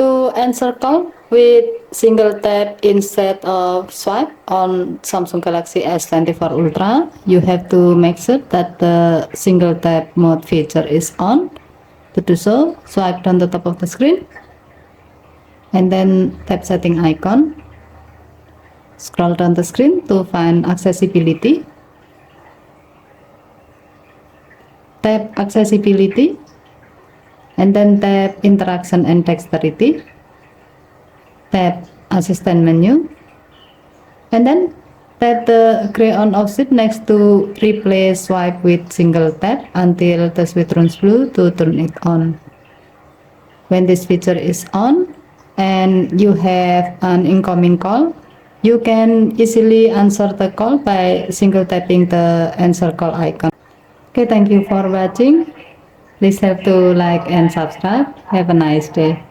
To answer call with single tap instead of swipe on Samsung Galaxy S24 Ultra, you have to make sure that the single tap mode feature is on. To do so, swipe down the top of the screen and then tap setting icon. Scroll down the screen to find accessibility. Tap accessibility and then tap interaction and dexterity. Tap assistant menu and then tap the gray on off switch next to replace swipe with single tap until the switch turns blue to turn it on. When this feature is on and you have an incoming call, you can easily answer the call by single tapping the answer call icon. Okay, thank you for watching. Please have to like and subscribe. Have a nice day.